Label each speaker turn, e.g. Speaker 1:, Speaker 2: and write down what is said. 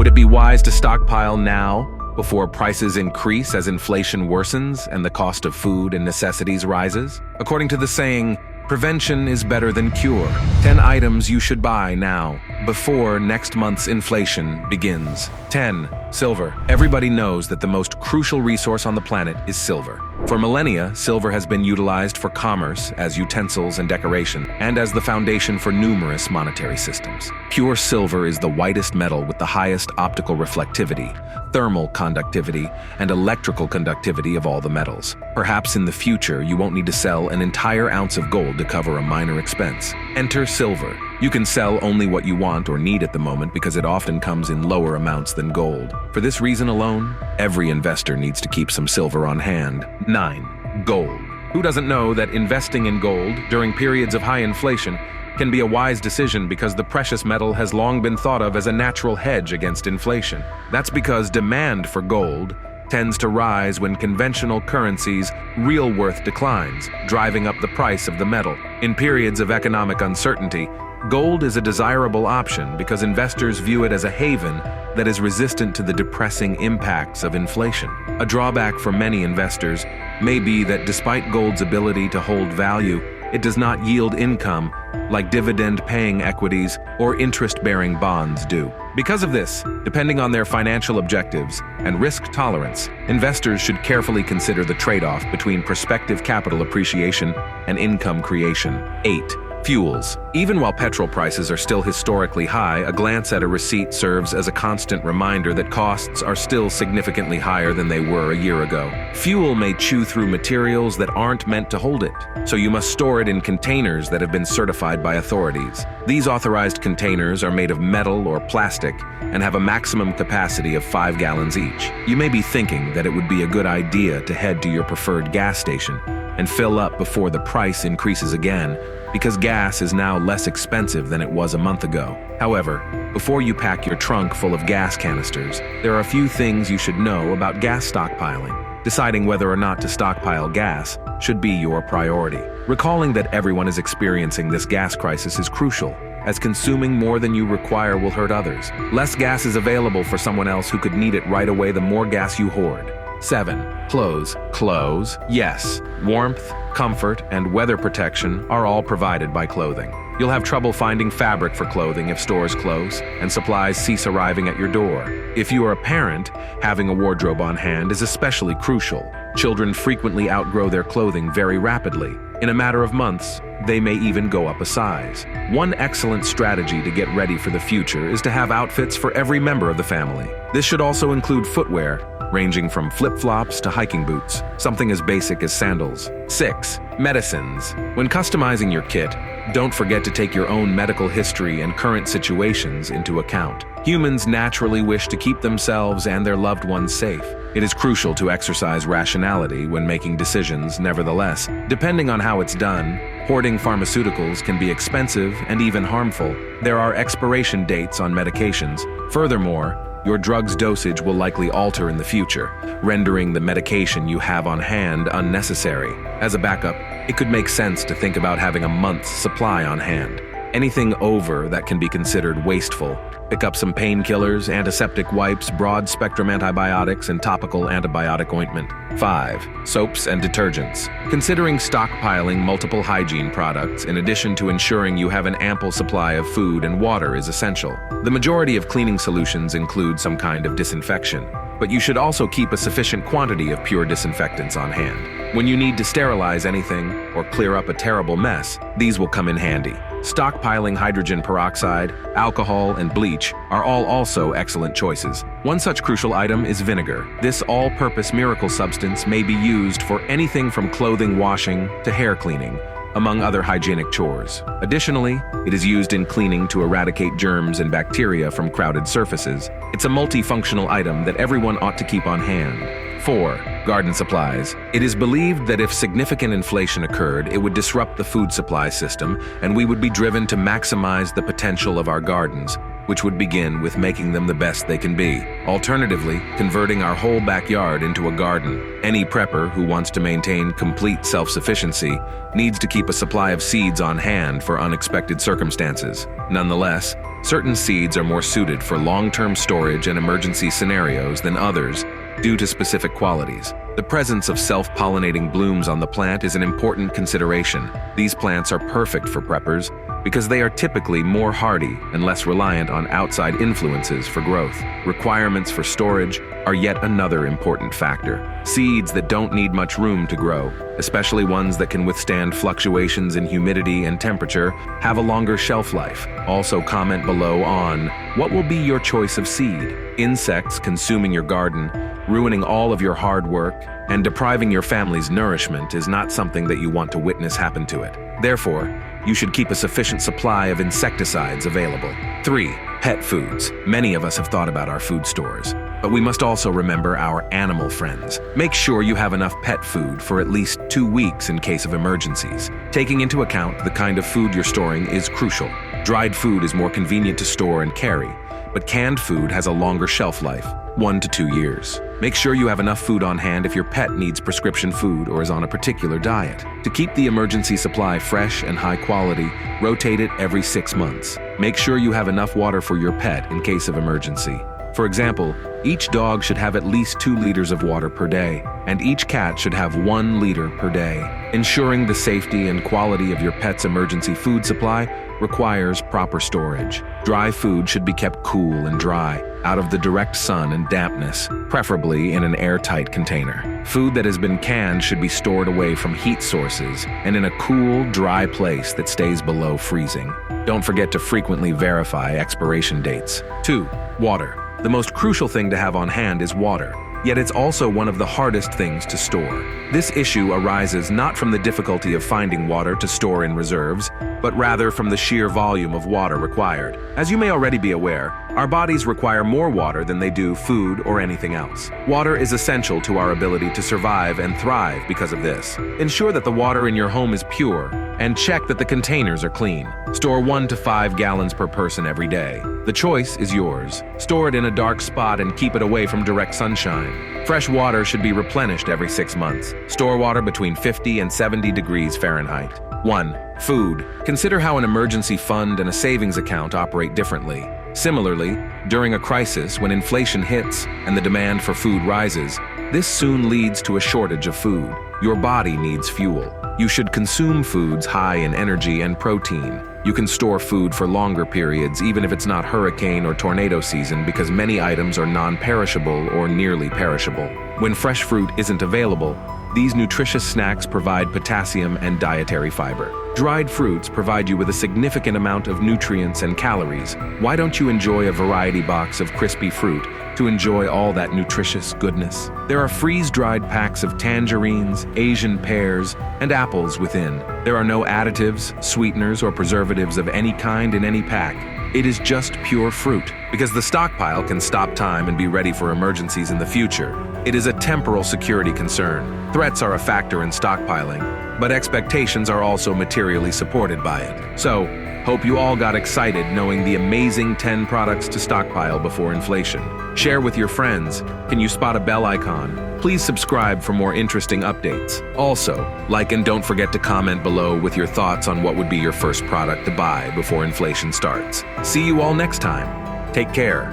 Speaker 1: Would it be wise to stockpile now, before prices increase as inflation worsens and the cost of food and necessities rises? According to the saying, prevention is better than cure. 10 items you should buy now, before next month's inflation begins. 10. Silver. Everybody knows that the most crucial resource on the planet is silver. For millennia, silver has been utilized for commerce as utensils and decoration, and as the foundation for numerous monetary systems. Pure silver is the whitest metal with the highest optical reflectivity, thermal conductivity, and electrical conductivity of all the metals. Perhaps in the future, you won't need to sell an entire ounce of gold to cover a minor expense. Enter silver. You can sell only what you want or need at the moment because it often comes in lower amounts than gold. For this reason alone, every investor needs to keep some silver on hand. 9. Gold. Who doesn't know that investing in gold during periods of high inflation can be a wise decision because the precious metal has long been thought of as a natural hedge against inflation? That's because demand for gold tends to rise when conventional currencies' real worth declines, driving up the price of the metal. In periods of economic uncertainty, gold is a desirable option because investors view it as a haven that is resistant to the depressing impacts of inflation. A drawback for many investors may be that despite gold's ability to hold value, it does not yield income like dividend-paying equities or interest-bearing bonds do. Because of this, depending on their financial objectives and risk tolerance, investors should carefully consider the trade-off between prospective capital appreciation and income creation. 8. Fuels. Even while petrol prices are still historically high, a glance at a receipt serves as a constant reminder that costs are still significantly higher than they were a year ago. Fuel may chew through materials that aren't meant to hold it, so you must store it in containers that have been certified by authorities. These authorized containers are made of metal or plastic and have a maximum capacity of 5 gallons each. You may be thinking that it would be a good idea to head to your preferred gas station and fill up before the price increases again, because gas is now less expensive than it was a month ago. However, before you pack your trunk full of gas canisters, there are a few things you should know about gas stockpiling. Deciding whether or not to stockpile gas should be your priority. Recalling that everyone is experiencing this gas crisis is crucial, as consuming more than you require will hurt others. Less gas is available for someone else who could need it right away the more gas you hoard. 7. Clothes. Clothes, yes. Warmth, comfort, and weather protection are all provided by clothing. You'll have trouble finding fabric for clothing if stores close and supplies cease arriving at your door. If you are a parent, having a wardrobe on hand is especially crucial. Children frequently outgrow their clothing very rapidly. In a matter of months, they may even go up a size. One excellent strategy to get ready for the future is to have outfits for every member of the family. This should also include footwear, ranging from flip-flops to hiking boots, something as basic as sandals. 6. Medicines. When customizing your kit, don't forget to take your own medical history and current situations into account. Humans naturally wish to keep themselves and their loved ones safe. It is crucial to exercise rationality when making decisions. Nevertheless, depending on how it's done, hoarding pharmaceuticals can be expensive and even harmful. There are expiration dates on medications. Furthermore, your drug's dosage will likely alter in the future, rendering the medication you have on hand unnecessary. As a backup, it could make sense to think about having a month's supply on hand. Anything over that can be considered wasteful. Pick up some painkillers, antiseptic wipes, broad-spectrum antibiotics, and topical antibiotic ointment. 5. Soaps and detergents. Considering stockpiling multiple hygiene products in addition to ensuring you have an ample supply of food and water is essential. The majority of cleaning solutions include some kind of disinfection, but you should also keep a sufficient quantity of pure disinfectants on hand. When you need to sterilize anything or clear up a terrible mess, these will come in handy. Stockpiling hydrogen peroxide, alcohol, and bleach are all also excellent choices. One such crucial item is vinegar. This all-purpose miracle substance may be used for anything from clothing washing to hair cleaning, among other hygienic chores. Additionally, it is used in cleaning to eradicate germs and bacteria from crowded surfaces. It's a multifunctional item that everyone ought to keep on hand. 4. Garden supplies. It is believed that if significant inflation occurred, it would disrupt the food supply system, and we would be driven to maximize the potential of our gardens, which would begin with making them the best they can be. Alternatively, converting our whole backyard into a garden. Any prepper who wants to maintain complete self-sufficiency needs to keep a supply of seeds on hand for unexpected circumstances. Nonetheless, Certain seeds are more suited for long-term storage and emergency scenarios than others due to specific qualities. The presence of self-pollinating blooms on the plant is an important consideration. These plants are perfect for preppers because they are typically more hardy and less reliant on outside influences for growth. Requirements for storage are yet another important factor. Seeds that don't need much room to grow, especially ones that can withstand fluctuations in humidity and temperature, have a longer shelf life. Also comment below on what will be your choice of seed. Insects consuming your garden, ruining all of your hard work, and depriving your family's nourishment is not something that you want to witness happen to it. Therefore, you should keep a sufficient supply of insecticides available. 3. Pet foods. Many of us have thought about our food stores, but we must also remember our animal friends. Make sure you have enough pet food for at least 2 weeks in case of emergencies. Taking into account the kind of food you're storing is crucial. Dried food is more convenient to store and carry, but canned food has a longer shelf life, 1 to 2 years. Make sure you have enough food on hand if your pet needs prescription food or is on a particular diet. To keep the emergency supply fresh and high quality, rotate it every 6 months. Make sure you have enough water for your pet in case of emergency. For example, each dog should have at least 2 liters of water per day, and each cat should have 1 liter per day. Ensuring the safety and quality of your pet's emergency food supply requires proper storage. Dry food should be kept cool and dry, out of the direct sun and dampness, preferably in an airtight container. Food that has been canned should be stored away from heat sources and in a cool, dry place that stays below freezing. Don't forget to frequently verify expiration dates. 2. Water. The most crucial thing to have on hand is water, yet it's also one of the hardest things to store. This issue arises not from the difficulty of finding water to store in reserves, but rather from the sheer volume of water required. As you may already be aware, our bodies require more water than they do food or anything else. Water is essential to our ability to survive and thrive because of this. Ensure that the water in your home is pure, and check that the containers are clean. Store 1 to 5 gallons per person every day. The choice is yours. Store it in a dark spot and keep it away from direct sunshine. Fresh water should be replenished every 6 months. Store water between 50 and 70 degrees Fahrenheit. 1. Food. Consider how an emergency fund and a savings account operate differently. Similarly, during a crisis, when inflation hits and the demand for food rises, this soon leads to a shortage of food. Your body needs fuel. You should consume foods high in energy and protein. You can store food for longer periods, even if it's not hurricane or tornado season, because many items are non-perishable or nearly perishable. When fresh fruit isn't available, these nutritious snacks provide potassium and dietary fiber. Dried fruits provide you with a significant amount of nutrients and calories. Why don't you enjoy a variety box of crispy fruit to enjoy all that nutritious goodness? There are freeze-dried packs of tangerines, Asian pears, and apples within. There are no additives, sweeteners, or preservatives of any kind in any pack. It is just pure fruit. Because the stockpile can stop time and be ready for emergencies in the future, it is a temporal security concern. Threats are a factor in stockpiling, but expectations are also materially supported by it. So, hope you all got excited knowing the amazing 10 products to stockpile before inflation. Share with your friends. Can you spot a bell icon? Please subscribe for more interesting updates. Also, like and don't forget to comment below with your thoughts on what would be your first product to buy before inflation starts. See you all next time. Take care.